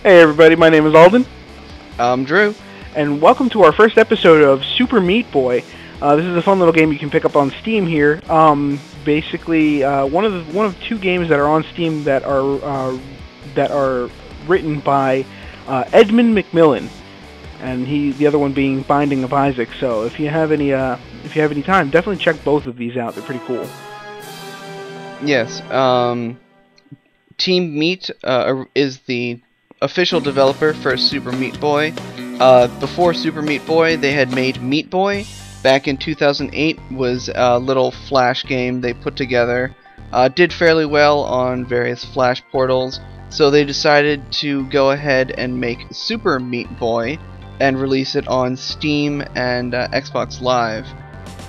Hey everybody, my name is Alden, I'm Drew. and welcome to our first episode of Super Meat Boy. This is a fun little game you can pick up on Steam here. Basically, one of two games that are on Steam that are written by Edmund McMillen, and the other one being Binding of Isaac. So if you have any time, definitely check both of these out. They're pretty cool. Yes, Team Meat is the official developer for Super Meat Boy. Before Super Meat Boy, they had made Meat Boy. Back in 2008 was a little Flash game they put together. Did fairly well on various Flash portals, so they decided to go ahead and make Super Meat Boy and release it on Steam and Xbox Live.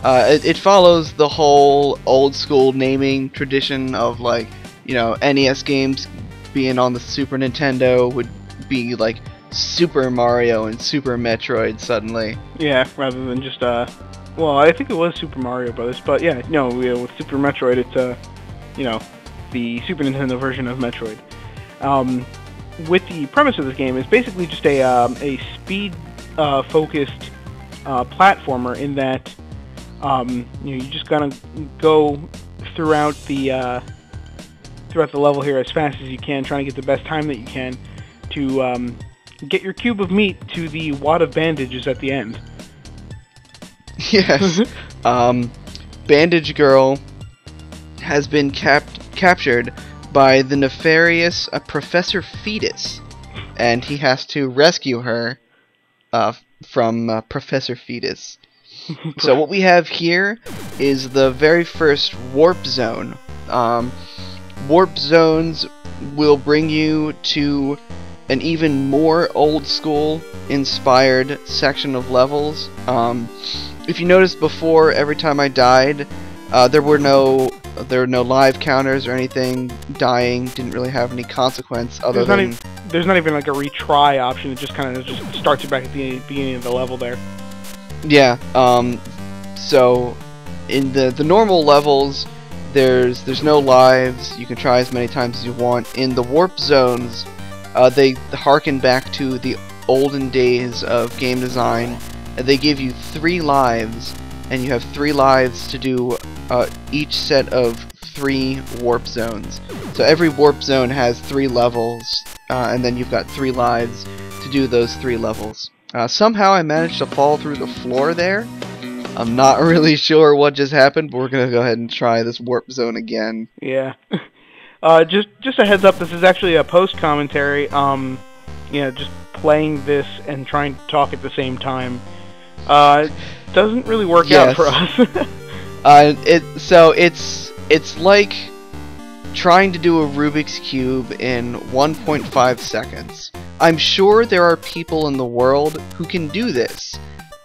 It follows the whole old school naming tradition of, like, you know, NES games being on the Super Nintendo would be like Super Mario and Super Metroid suddenly. Yeah, rather than just well, I think it was Super Mario Brothers, but yeah, no, with Super Metroid, it's the Super Nintendo version of Metroid. With the premise of this game is basically just a speed focused platformer in that you just gotta go throughout the level here as fast as you can, trying to get the best time that you can to get your cube of meat to the wad of bandages at the end. Yes. Bandage Girl has been captured by the nefarious Professor Fetus, and he has to rescue her from Professor Fetus. So what we have here is the very first warp zone. Warp zones will bring you to an even more old school inspired section of levels. If you noticed before, every time I died, there were no live counters or anything. Dying didn't really have any consequence other than... There's not even like a retry option. It just kind of just starts you back at the beginning of the level there. Yeah. So in the normal levels, there's no lives. You can try as many times as you want. In the warp zones, they harken back to the olden days of game design. They give you 3 lives, and you have 3 lives to do each set of 3 warp zones. So every warp zone has 3 levels, and then you've got 3 lives to do those 3 levels. Somehow I managed to fall through the floor there. I'm not really sure what just happened, but we're gonna go ahead and try this warp zone again. Yeah. Just a heads up, this is actually a post commentary. Just playing this and trying to talk at the same time doesn't really work out for us. It's like trying to do a Rubik's Cube in 1.5 seconds. I'm sure there are people in the world who can do this.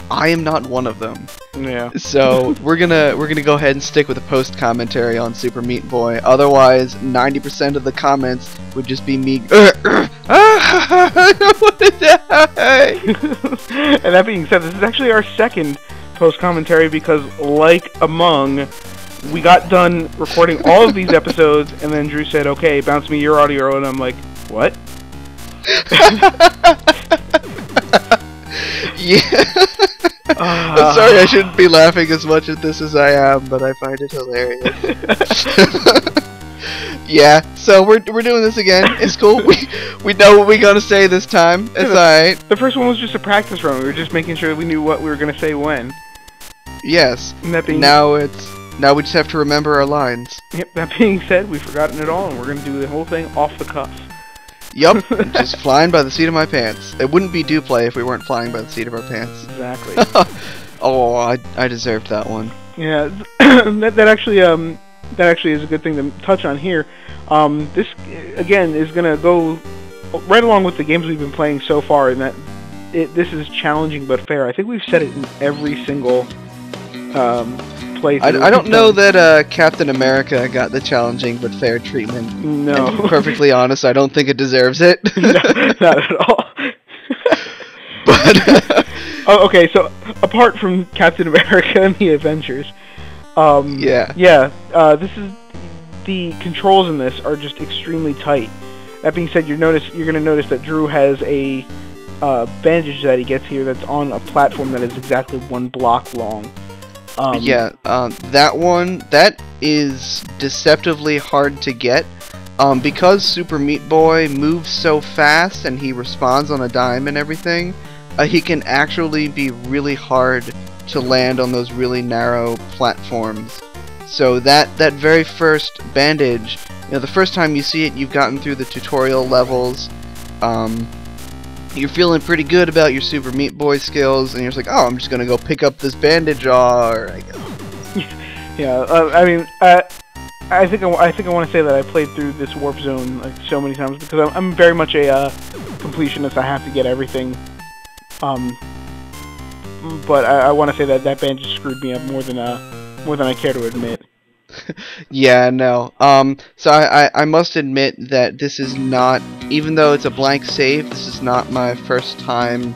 I am not one of them. Yeah. So we're gonna go ahead and stick with a post commentary on Super Meat Boy. Otherwise, 90% of the comments would just be me. I don't want to die. And that being said, this is actually our second post commentary because, like Among, we got done recording all of these episodes, and then Drew said, "Okay, bounce me your audio," and I'm like, "What?" Yeah. I'm sorry, I shouldn't be laughing as much at this as I am, but I find it hilarious. Yeah, so we're doing this again. It's cool. We know what we're gonna say this time. It's alright. The first one was just a practice run. We were just making sure we knew what we were gonna say when. Yes. Now we just have to remember our lines. Yep. That being said, we've forgotten it all, and we're gonna do the whole thing off the cuff. Yup, just flying by the seat of my pants. It wouldn't be do play if we weren't flying by the seat of our pants. Exactly. Oh, I deserved that one. Yeah, that actually is a good thing to touch on here. This again is gonna go right along with the games we've been playing so far, in that this is challenging but fair. I think we've said it in every single playthrough. I don't know that Captain America got the challenging but fair treatment. No. And to be perfectly honest, I don't think it deserves it. No, not at all. But okay, so apart from Captain America and the Avengers, this is the controls in this are just extremely tight. That being said, you're gonna notice that Drew has a bandage that he gets here that's on a platform that is exactly 1 block long. That one, that is deceptively hard to get. Because Super Meat Boy moves so fast and he responds on a dime and everything, he can actually be really hard to land on those really narrow platforms. So that very first bandage, the first time you see it, you've gotten through the tutorial levels, you're feeling pretty good about your Super Meat Boy skills, and you're just like, oh, I'm just gonna go pick up this bandage, alright. Yeah, I think I want to say that I played through this warp zone like so many times because I'm very much a completionist. I have to get everything. But I want to say that that bandage screwed me up more than I care to admit. Yeah, no. So I must admit that this is not, even though it's a blank save, this is not my first time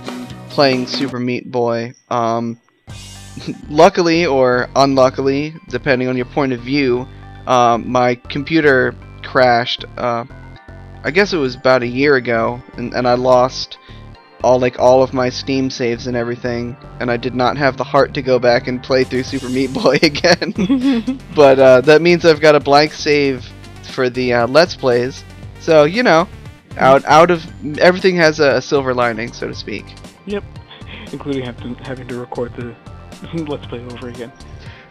playing Super Meat Boy. Luckily or unluckily, depending on your point of view, my computer crashed, I guess it was about a year ago, and I lost all of my Steam saves and everything, and I did not have the heart to go back and play through Super Meat Boy again. But that means I've got a blank save for the Let's Plays, so out of everything has a silver lining, so to speak. Yep, including having to record the Let's Play over again.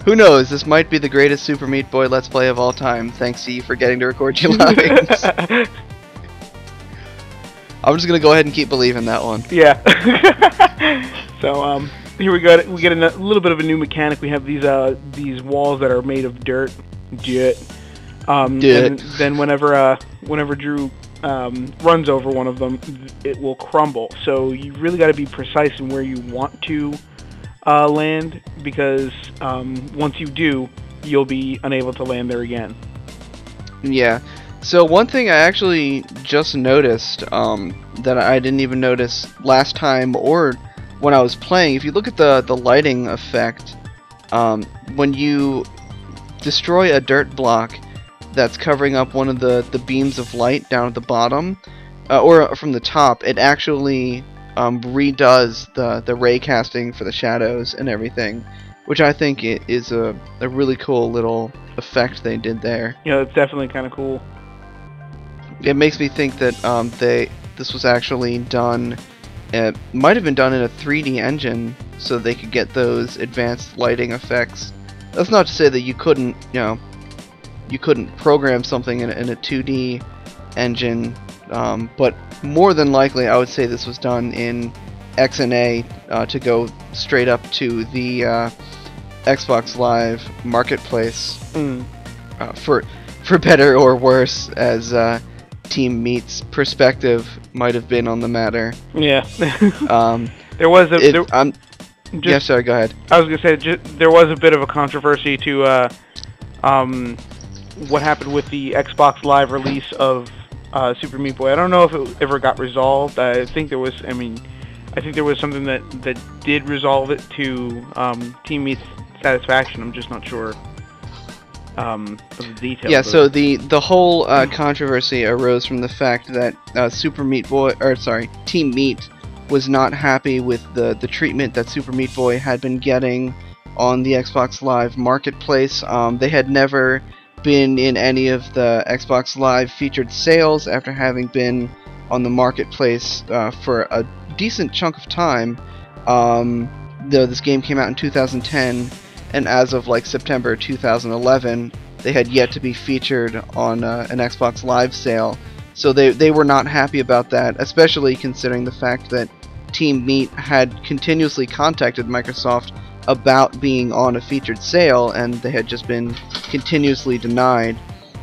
Who knows, this might be the greatest Super Meat Boy Let's Play of all time, thanks to you for getting to record your lines. I'm just gonna go ahead and keep believing that one. Yeah. So, here we get a little bit of a new mechanic. We have these walls that are made of dirt. And then whenever Drew runs over one of them, it will crumble. So you really got to be precise in where you want to land, because once you do, you'll be unable to land there again. Yeah. So one thing I actually just noticed that I didn't even notice last time or when I was playing, if you look at the lighting effect, when you destroy a dirt block that's covering up one of the beams of light down at the bottom, or from the top, it actually redoes the ray casting for the shadows and everything, which I think is a really cool little effect they did there. Yeah, it's definitely kind of cool. It makes me think that this was actually done, it might have been done in a 3D engine so they could get those advanced lighting effects. That's not to say that you couldn't program something in a 2D engine, but more than likely I would say this was done in XNA to go straight up to the Xbox Live marketplace, for better or worse, as Team Meat's perspective might have been on the matter. Yeah. There was yeah, sorry, go ahead. I was gonna say there was a bit of a controversy to what happened with the Xbox Live release of Super Meat Boy. I don't know if it ever got resolved. I think there was. I think there was something that did resolve it to Team Meat's satisfaction. I'm just not sure of the details. Yeah. So the whole controversy arose from the fact that Team Meat was not happy with the treatment that Super Meat Boy had been getting on the Xbox Live marketplace. They had never been in any of the Xbox Live featured sales after having been on the marketplace for a decent chunk of time. This game came out in 2010, and as of like September 2011, they had yet to be featured on an Xbox Live sale. So they were not happy about that, especially considering the fact that Team Meat had continuously contacted Microsoft about being on a featured sale, and they had just been continuously denied.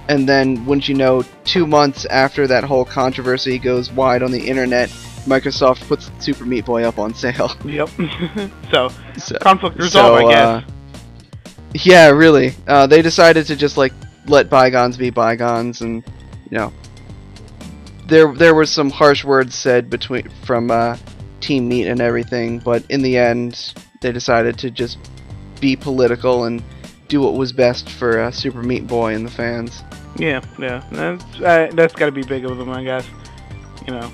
And then, wouldn't you know, 2 months after that whole controversy goes wide on the internet, Microsoft puts Super Meat Boy up on sale. Yep. so conflict resolved, I guess. Yeah, really. They decided to just let bygones be bygones, and there were some harsh words said from Team Meat and everything, but in the end, they decided to just be political and do what was best for Super Meat Boy and the fans. Yeah, that's got to be big of them, I guess. You know.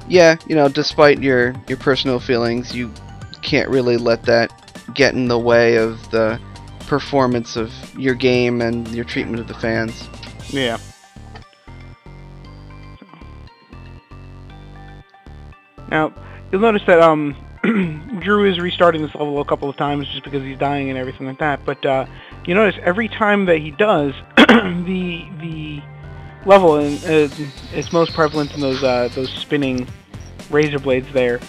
Yeah, despite your personal feelings, you can't really let that get in the way of the performance of your game and your treatment of the fans. Yeah. Now, you'll notice that Drew is restarting this level a couple of times just because he's dying and everything like that. But you notice every time that he does, the level, and it's most prevalent in those spinning razor blades there.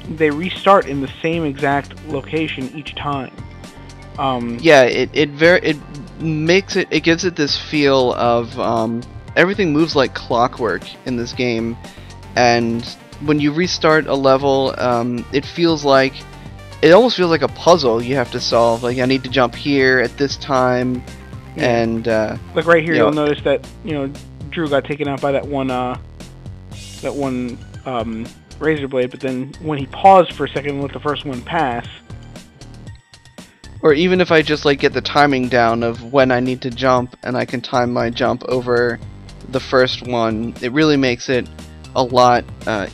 They restart in the same exact location each time. Yeah, it gives it this feel of everything moves like clockwork in this game, and when you restart a level, it almost feels like a puzzle you have to solve. Like, I need to jump here at this time, and like right here, you'll notice that Drew got taken out by that one razor blade, but then when he paused for a second and let the first one pass. Or even if I just get the timing down of when I need to jump, and I can time my jump over the first one, it really makes it a lot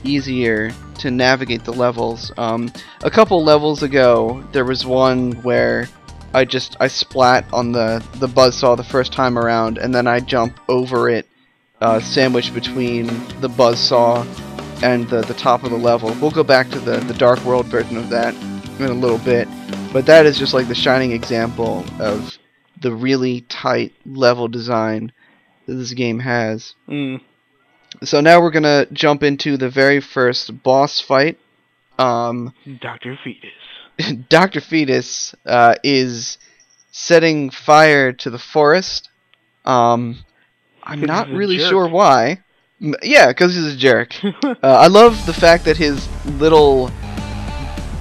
easier to navigate the levels. A couple levels ago, there was one where I splat on the buzzsaw the first time around, and then I jump over it, sandwiched between the buzzsaw and the top of the level. We'll go back to the Dark World version of that in a little bit, but that is just the shining example of the really tight level design that this game has. So now we're gonna jump into the very first boss fight. Dr. Fetus. Dr. Fetus is setting fire to the forest. I'm not really sure why. Yeah, because he's a jerk. I love the fact that his little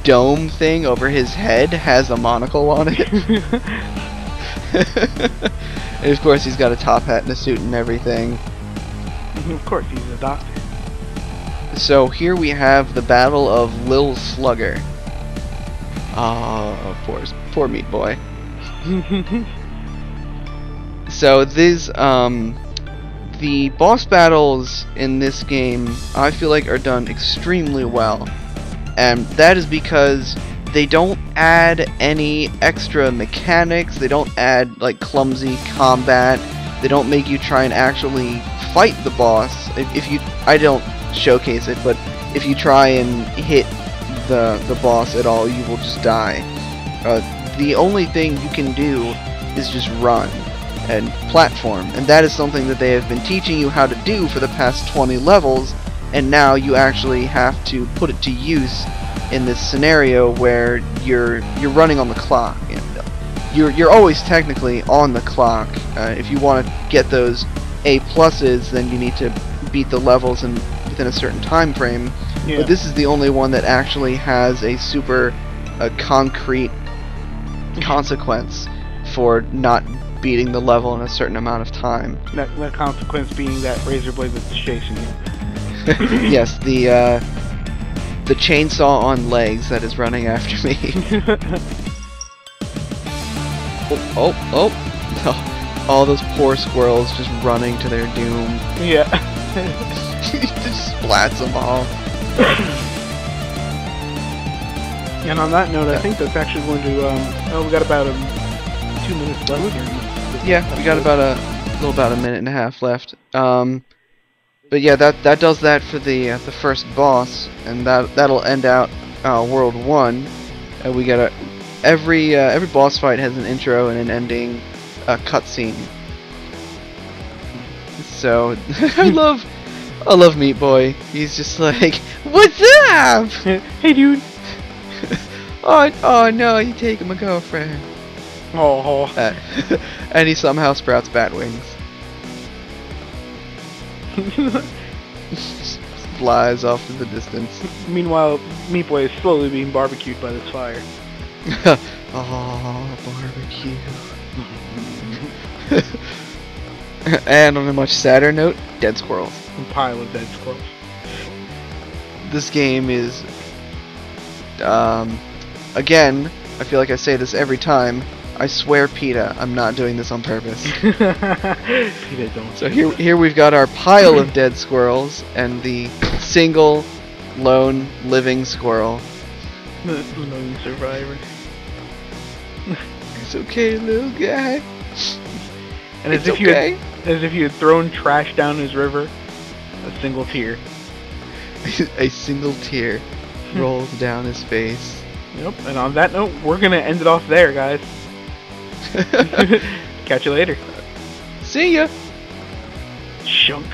dome thing over his head has a monocle on it. And of course he's got a top hat and a suit and everything. Of course, he's a doctor. So here we have the Battle of Lil Slugger. Poor Meat Boy. So these, the boss battles in this game, I feel like, are done extremely well. And that is because they don't add any extra mechanics, they don't add, clumsy combat, they don't make you try and actually fight the boss. I don't showcase it, but if you try and hit the boss at all, you will just die. The only thing you can do is just run and platform, and that is something that they have been teaching you how to do for the past 20 levels, and now you actually have to put it to use in this scenario where you're running on the clock. You're always technically on the clock. If you want to get those A+, then you need to beat the levels within a certain time frame. Yeah. But this is the only one that actually has a super concrete consequence for not beating the level in a certain amount of time. That consequence being that razor blade that's chasing you. Yes, the chainsaw on legs that is running after me. Oh. All those poor squirrels just running to their doom. Yeah. He just splats them all. And on that note, I think that's actually going to... we got about 2 minutes left here. Yeah, we got about a minute and a half left. But yeah, that does that for the first boss, and that'll end out World 1. We got every boss fight has an intro and an ending cutscene. So I love Meat Boy. He's just like, "What's up? Hey, dude." Oh no, you taking my girlfriend. Oh. And he somehow sprouts bat wings. Flies off to the distance. Meanwhile, Meat Boy is slowly being barbecued by this fire. Oh, barbecue. And on a much sadder note, dead squirrels. A pile of dead squirrels. This game is, again, I feel like I say this every time. I swear, PETA, I'm not doing this on purpose. PETA don't. So here we've got our pile of dead squirrels and the single, lone, living squirrel. The lone survivor. It's okay, little guy. And as if you had thrown trash down his river, a single tear. A single tear rolls down his face. Yep. And on that note, we're gonna end it off there, guys. Catch you later. See ya. Shunk.